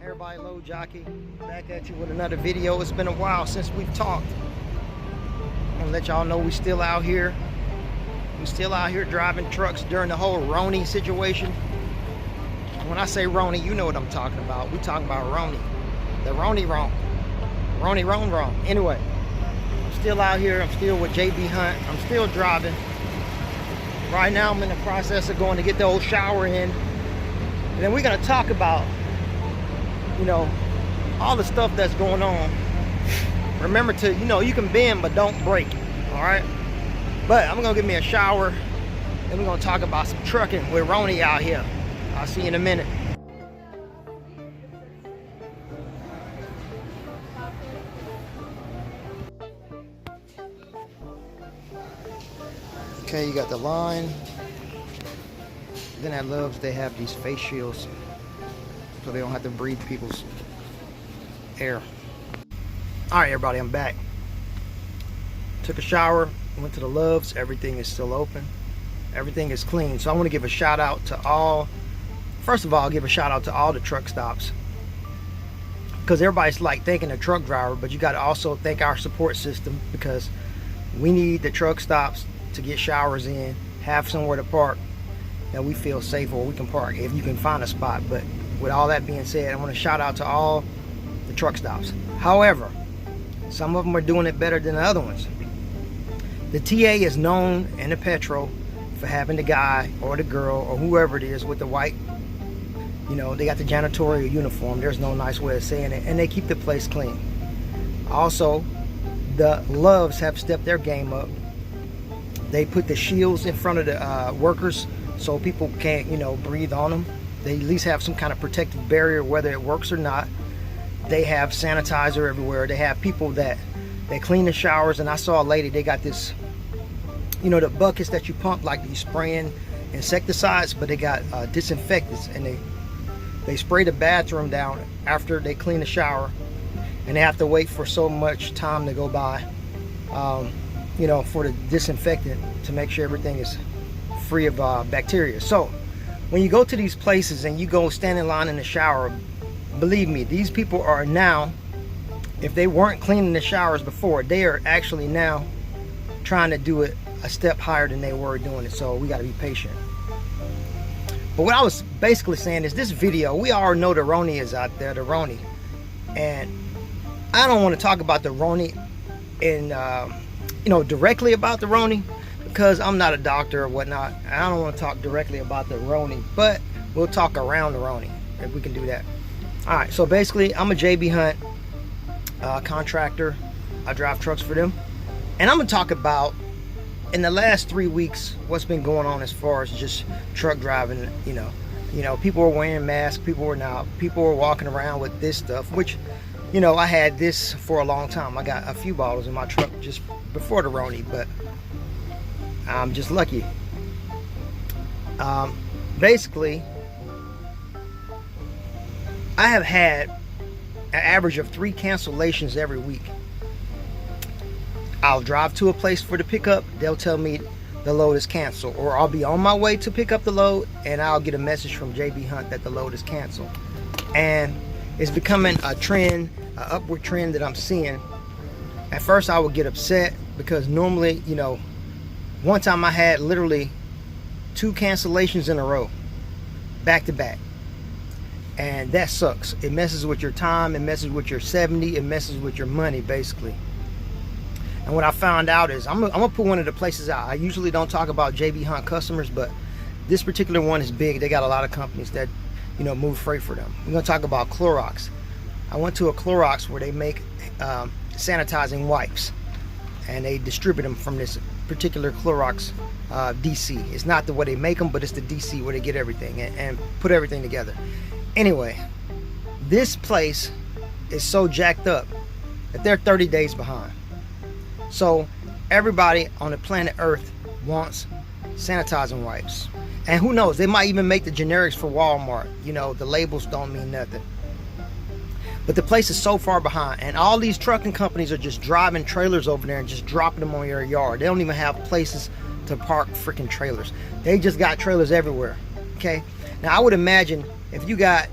Everybody, Low Jockey, back at you with another video. It's been a while since we've talked. I'm gonna let y'all know we still out here. We still out here driving trucks during the whole RONI situation. When I say RONI, you know what I'm talking about. We talking about RONI. The RONI wrong. RONI wrong. Anyway, I'm still out here. I'm still with JB Hunt. I'm still driving. Right now I'm in the process of going to get the old shower in. And then we're gonna talk about, you know, all the stuff that's going on. Remember to, you know, you can bend but don't break, all right? But I'm gonna give me a shower, then we're gonna talk about some trucking with RONI out here. I'll see you in a minute. Okay, you got the line. Then at Love's they have these face shields so they don't have to breathe people's air. All right, everybody, I'm back. Took a shower, went to the Love's. Everything is still open. Everything is clean. So I want to give a shout out to all. First of all, I'll give a shout out to all the truck stops, because everybody's like thanking the truck driver, but you got to also thank our support system, because we need the truck stops to get showers in, have somewhere to park that we feel safe, or we can park if you can find a spot. But with all that being said, I want to shout out to all the truck stops. However, some of them are doing it better than the other ones. The TA is known in the Petro for having the guy or the girl or whoever it is with the white, you know, they got the janitorial uniform. There's no nice way of saying it. And they keep the place clean. Also, the Loves have stepped their game up. They put the shields in front of the workers so people can't, you know, breathe on them. They at least have some kind of protective barrier, whether it works or not. They have sanitizer everywhere. They have people that they clean the showers. And I saw a lady, they got this, you know, the buckets that you pump like you spraying insecticides, but they got disinfectants, and they spray the bathroom down after they clean the shower, and they have to wait for so much time to go by, you know, for the disinfectant to make sure everything is free of bacteria. So when you go to these places and you go stand in line in the shower, believe me, these people are now, if they weren't cleaning the showers before, they are actually now trying to do it a step higher than they were doing it. So we got to be patient. But what I was basically saying is, this video, we all know the RONI is out there, the RONI, and I don't want to talk about the RONI and you know, directly about the RONI, because I'm not a doctor or whatnot. I don't want to talk directly about the RONI, but we'll talk around the RONI if we can do that. All right, so basically I'm a JB Hunt contractor. I drive trucks for them, and I'm gonna talk about, in the last 3 weeks, what's been going on as far as just truck driving. You know, people were wearing masks, people were not, people were walking around with this stuff, which You know, I had this for a long time. I got a few bottles in my truck just before the RONI, but I'm just lucky. Basically, I have had an average of 3 cancellations every week. I'll drive to a place for the pickup. They'll tell me the load is canceled, or I'll be on my way to pick up the load and I'll get a message from JB Hunt that the load is canceled. And it's becoming a trend, an upward trend that I'm seeing. At first I would get upset because normally, you know, one time I had literally 2 cancellations in a row, back to back. And that sucks. It messes with your time, it messes with your 70, it messes with your money basically. And what I found out is, I'm gonna put one of the places out. I usually don't talk about JB Hunt customers, but this particular one is big. They got a lot of companies that, you know, move freight for them. We're gonna talk about Clorox. I went to a Clorox where they make sanitizing wipes, and they distribute them from this particular Clorox DC. It's not the way they make them, but it's the DC where they get everything and put everything together. Anyway, this place is so jacked up that they're 30 days behind. So everybody on the planet Earth wants sanitizing wipes. And who knows, they might even make the generics for Walmart. You know, the labels don't mean nothing. But the place is so far behind, and all these trucking companies are just driving trailers over there and just dropping them on your yard. They don't even have places to park freaking trailers. They just got trailers everywhere. Okay, now I would imagine if you got,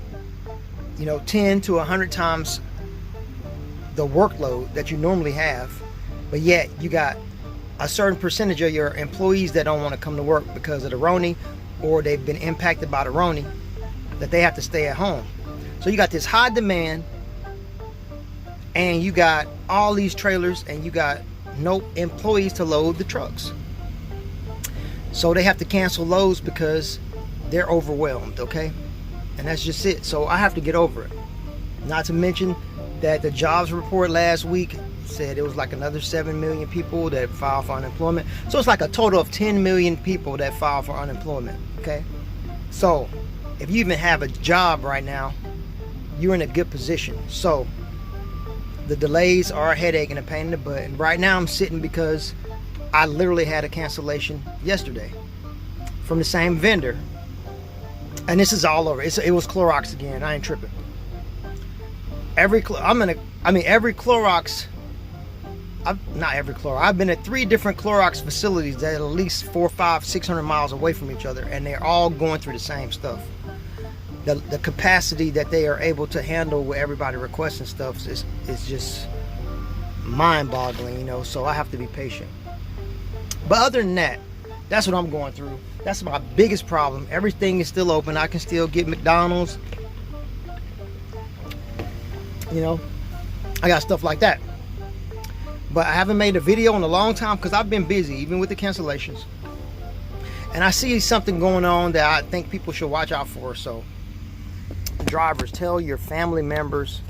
you know, 10 to 100 times the workload that you normally have, but yet you got a certain percentage of your employees that don't want to come to work because of the RONI, or they've been impacted by the RONI, that they have to stay at home. So you got this high demand, and you got all these trailers, and you got no employees to load the trucks. So they have to cancel loads because they're overwhelmed, okay? And that's just it. So I have to get over it. Not to mention that the jobs report last week said it was like another 7 million people that filed for unemployment. So it's like a total of 10 million people that filed for unemployment, okay? So if you even have a job right now, you're in a good position. So the delays are a headache and a pain in the butt. And right now I'm sitting because I literally had a cancellation yesterday from the same vendor. And this is all over. It was Clorox again. I ain't tripping. Every Clorox, not every Clorox. I've been at 3 different Clorox facilities that are at least 400, 500, 600 miles away from each other, and they're all going through the same stuff. The capacity that they are able to handle with everybody requesting stuff is just mind-boggling, you know. So I have to be patient. But other than that, that's what I'm going through. That's my biggest problem. Everything is still open. I can still get McDonald's. You know, I got stuff like that. But I haven't made a video in a long time because I've been busy, even with the cancellations. And I see something going on that I think people should watch out for. So drivers, tell your family members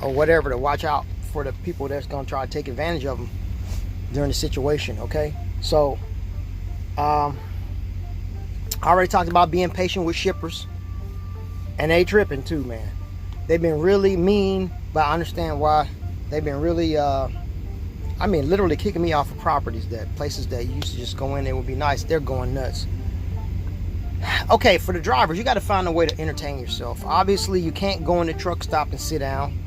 or whatever to watch out for the people that's going to try to take advantage of them during the situation, okay? So I already talked about being patient with shippers, and they tripping too, man. They've been really mean, but I understand why. They've been really literally kicking me off of properties, that places that used to just go in, it would be nice. They're going nuts. Okay, for the drivers, you got to find a way to entertain yourself. Obviously, you can't go in the truck stop and sit down.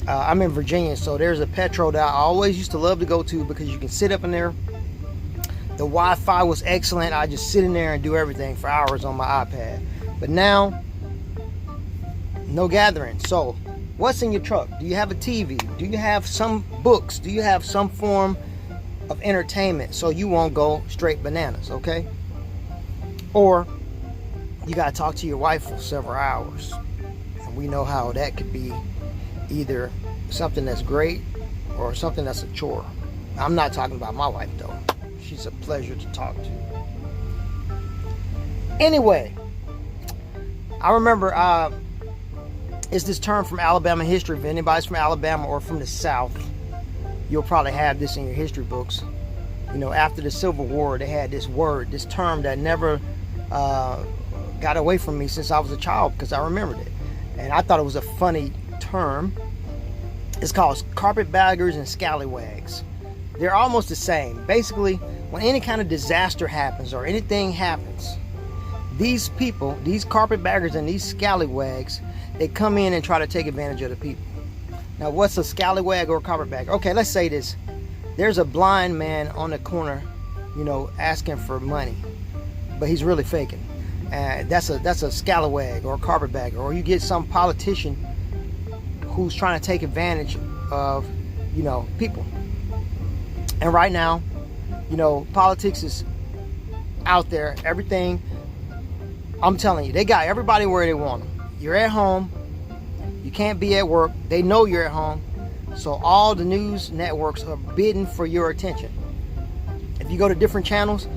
I'm in Virginia, so there's a Petro that I always used to love to go to because you can sit up in there. The Wi-Fi was excellent. I just sit in there and do everything for hours on my iPad. But now, no gathering. So, what's in your truck? Do you have a TV? Do you have some books? Do you have some form of entertainment so you won't go straight bananas, okay? Or you got to talk to your wife for several hours. And we know how that could be either something that's great or something that's a chore. I'm not talking about my wife, though. She's a pleasure to talk to. Anyway, I remember it's this term from Alabama history. If anybody's from Alabama or from the South, you'll probably have this in your history books. You know, after the Civil War, they had this word, this term that never got away from me since I was a child because I remembered it. And I thought it was a funny term, It's called carpetbaggers and scallywags. They're almost the same. Basically, when any kind of disaster happens or anything happens, these people, these carpetbaggers and these scallywags, they come in and try to take advantage of the people. Now, what's a scallywag or a carpetbagger? Okay, let's say this. There's a blind man on the corner, you know, asking for money, but he's really faking. That's a scallywag or a carpetbagger. Or you get some politician who's trying to take advantage of, you know, people. And right now, you know, politics is out there. Everything, I'm telling you, they got everybody where they want them. You're at home. You can't be at work. They know you're at home. So all the news networks are bidding for your attention. If you go to different channels,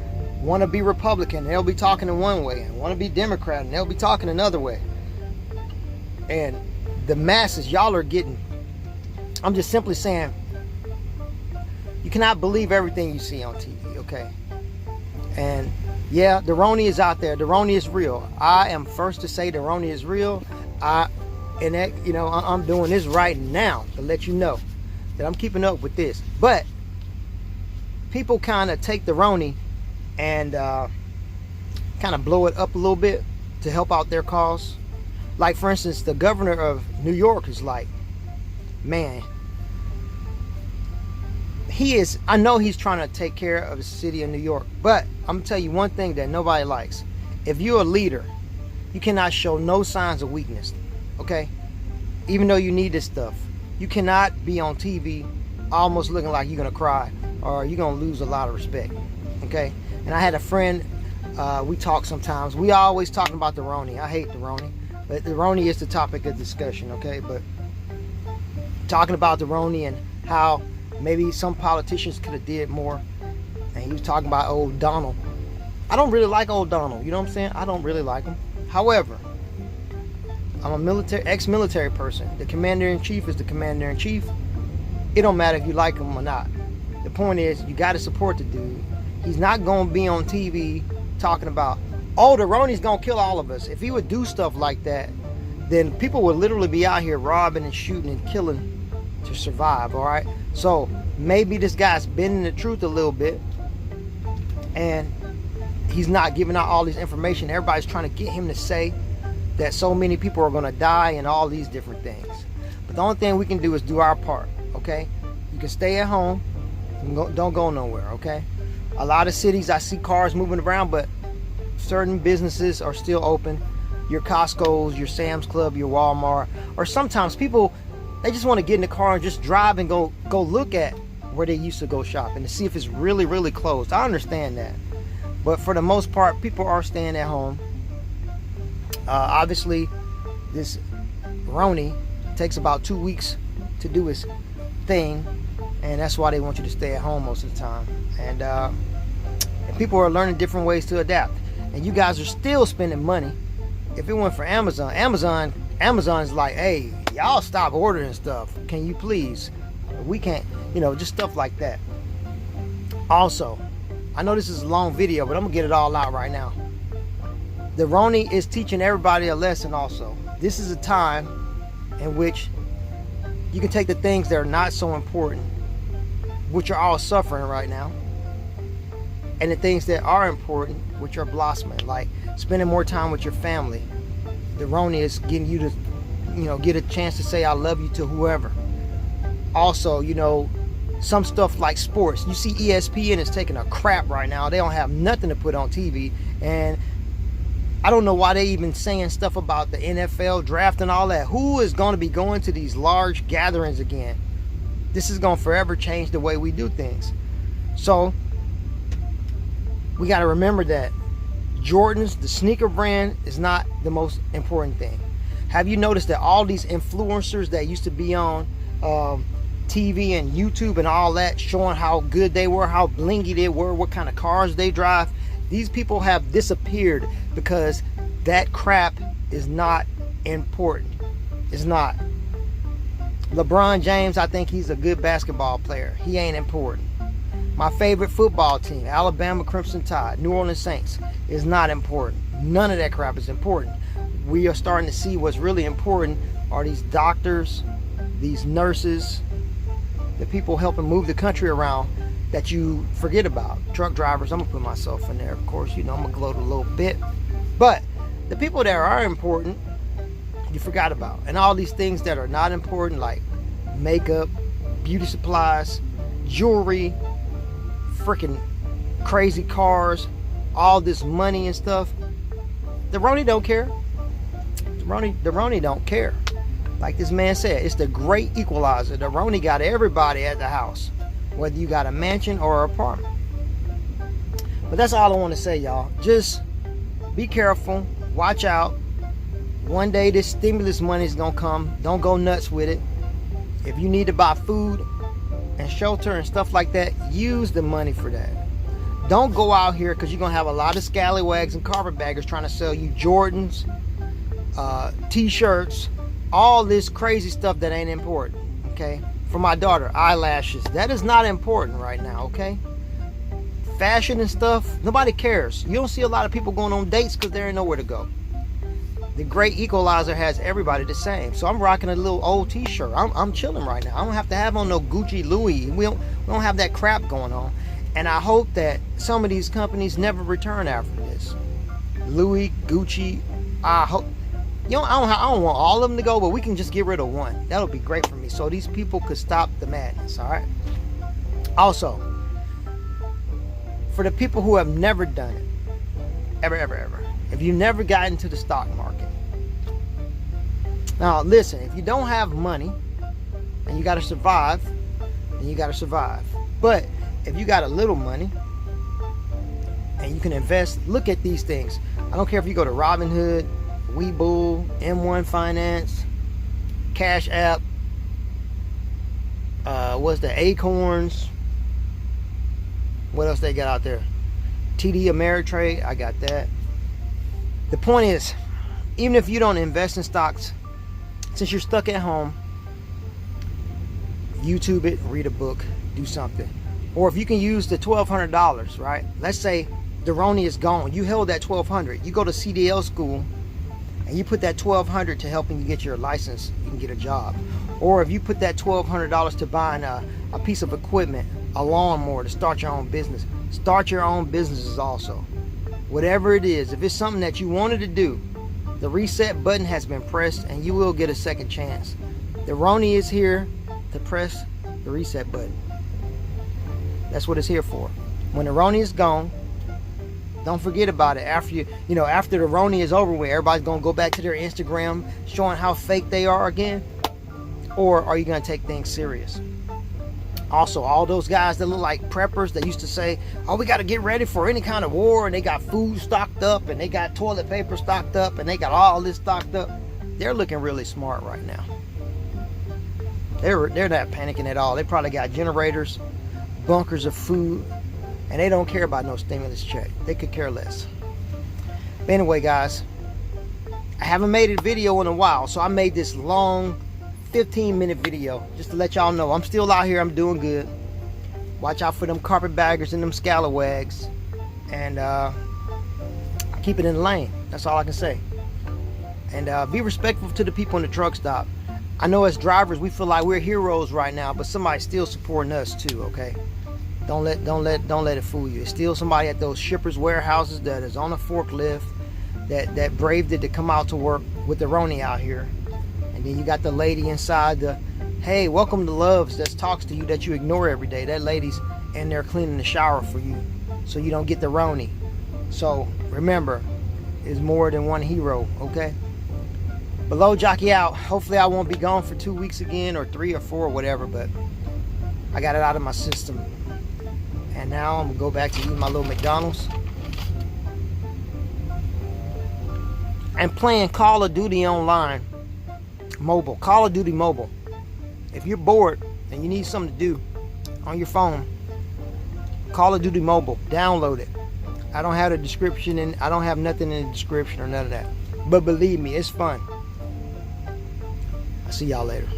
want to be Republican, they'll be talking in one way. And want to be Democrat, and they'll be talking another way. And the masses, y'all are getting, I'm just simply saying, you cannot believe everything you see on TV, okay? And yeah, the RONI is out there. The RONI is real. I am first to say the RONI is real. And that, you know, I'm doing this right now to let you know that I'm keeping up with this. But people kind of take the RONI and kind of blow it up a little bit to help out their cause. Like, for instance, the governor of New York is like, man, I know he's trying to take care of the city of New York, but I'm gonna tell you one thing that nobody likes. If you're a leader, you cannot show no signs of weakness, okay? Even though you need this stuff, you cannot be on TV almost looking like you're gonna cry or you're gonna lose a lot of respect, okay? And I had a friend, we talk sometimes. We always talking about the RONI. I hate the RONI, but the RONI is the topic of discussion, okay? But talking about the RONI and how maybe some politicians could have did more. And he was talking about old Donald. I don't really like old Donald, you know what I'm saying? I don't really like him. However, I'm a ex-military person. The commander-in-chief is the commander-in-chief. It don't matter if you like him or not. The point is, you got to support the dude. He's not going to be on TV talking about, oh, the RONI's going to kill all of us. If he would do stuff like that, then people would literally be out here robbing and shooting and killing to survive, all right? So maybe this guy's bending the truth a little bit and he's not giving out all this information. Everybody's trying to get him to say that so many people are going to die and all these different things. But the only thing we can do is do our part, okay? You can stay at home and don't go nowhere, okay? A lot of cities, I see cars moving around, but certain businesses are still open. Your Costco's, your Sam's Club, your Walmart, or sometimes people, they just want to get in the car and just drive and go look at where they used to go shopping to see if it's really, really closed. I understand that. But for the most part, people are staying at home. Obviously, this RONI takes about 2 weeks to do its thing. And that's why they want you to stay at home most of the time. And people are learning different ways to adapt. And you guys are still spending money. If it went for Amazon's like, hey, y'all stop ordering stuff. Can you please? We can't, you know, just stuff like that. Also, I know this is a long video, but I'm gonna get it all out right now. The RONI is teaching everybody a lesson also. This is a time in which you can take the things that are not so important, which are all suffering right now, and the things that are important, which are blossoming, like spending more time with your family. The RONI is getting you to, you know, get a chance to say I love you to whoever. Also, you know, some stuff like sports. You see ESPN is taking a crap right now. They don't have nothing to put on TV. And I don't know why they even saying stuff about the NFL draft and all that. Who is going to be going to these large gatherings again? This is going to forever change the way we do things. So we got to remember that Jordans, the sneaker brand, is not the most important thing. Have you noticed that all these influencers that used to be on TV and YouTube and all that, showing how good they were, how blingy they were, what kind of cars they drive, these people have disappeared because that crap is not important. It's not. LeBron James, I think he's a good basketball player. He ain't important. My favorite football team, Alabama Crimson Tide, New Orleans Saints, is not important. None of that crap is important. We are starting to see what's really important are these doctors these nurses, the people helping move the country around that you forget about. Truck drivers, I'm gonna put myself in there, of course, you know, I'm gonna gloat a little bit. But the people that are important, you forgot about. And all these things that are not important, like makeup, beauty supplies, jewelry, freaking crazy cars, all this money and stuff, the RONI don't care. The RONI don't care. Like this man said, it's the great equalizer. The RONI got everybody at the house, whether you got a mansion or an apartment. But that's all I want to say, y'all. Just be careful, watch out. One day this stimulus money is gonna come. Don't go nuts with it. If you need to buy food and shelter and stuff like that, use the money for that. Don't go out here, because you're gonna have a lot of scallywags and carpetbaggers trying to sell you Jordans, t-shirts, all this crazy stuff that ain't important. Okay, for my daughter, eyelashes, that is not important right now. Okay, fashion and stuff, nobody cares. You don't see a lot of people going on dates because there ain't nowhere to go. The great equalizer has everybody the same. So I'm rocking a little old t-shirt. I'm chilling right now. I don't have to have on no Gucci, Louis. We don't have that crap going on. And I hope that some of these companies never return after this. Louis, Gucci, I hope. You know, I don't want all of them to go, but we can just get rid of one. That'll be great for me. So these people could stop the madness, all right? Also, for the people who have never done it, ever, if you never got into the stock market. Now, listen, if you don't have money and you got to survive, then you got to survive. But if you got a little money and you can invest, look at these things. I don't care if you go to Robinhood, Webull, M1 Finance, Cash App, what's the Acorns? What else they got out there? TD Ameritrade, I got that. The point is, even if you don't invest in stocks, since you're stuck at home, YouTube it, read a book, do something. Or if you can use the $1,200, right? Let's say the RONI is gone. You held that $1,200. You go to CDL school and you put that $1,200 to helping you get your license, you can get a job. Or if you put that $1,200 to buying a piece of equipment, a lawnmower to start your own business. Start your own businesses also. Whatever it is, if it's something that you wanted to do, the reset button has been pressed and you will get a second chance. The RONI is here to press the reset button. That's what it's here for. When the RONI is gone, don't forget about it. After after the RONI is over with, everybody's gonna go back to their Instagram showing how fake they are again. Or are you gonna take things serious? Also, all those guys that look like preppers that used to say, oh, we got to get ready for any kind of war, and they got food stocked up, and they got toilet paper stocked up, and they got all this stocked up, they're looking really smart right now. They're not panicking at all. They probably got generators, bunkers of food, and they don't care about no stimulus check. They could care less. But anyway, guys, I haven't made a video in a while, so I made this long 15-minute video just to let y'all know I'm still out here. I'm doing good. Watch out for them carpetbaggers and them scalawags, and keep it in the lane. That's all I can say. And be respectful to the people in the truck stop. I know as drivers we feel like we're heroes right now, but somebody's still supporting us too. Okay, don't let it fool you. It's still somebody at those shippers warehouses that is on a forklift that braved it to come out to work with the RONI out here. And then you got the lady inside the, hey, welcome to Loves, that talks to you, that you ignore every day. That lady's in there cleaning the shower for you so you don't get the RONI. So remember, there's more than one hero, okay? Below Jockey out. Hopefully I won't be gone for 2 weeks again, or 3 or 4 or whatever, but I got it out of my system. And now I'm gonna go back to eating my little McDonald's and playing Call of Duty online. Mobile, Call of Duty mobile. If you're bored and you need something to do on your phone, Call of Duty mobile, download it. I don't have a description, and I don't have nothing in the description or none of that, but believe me, it's fun. I'll see y'all later.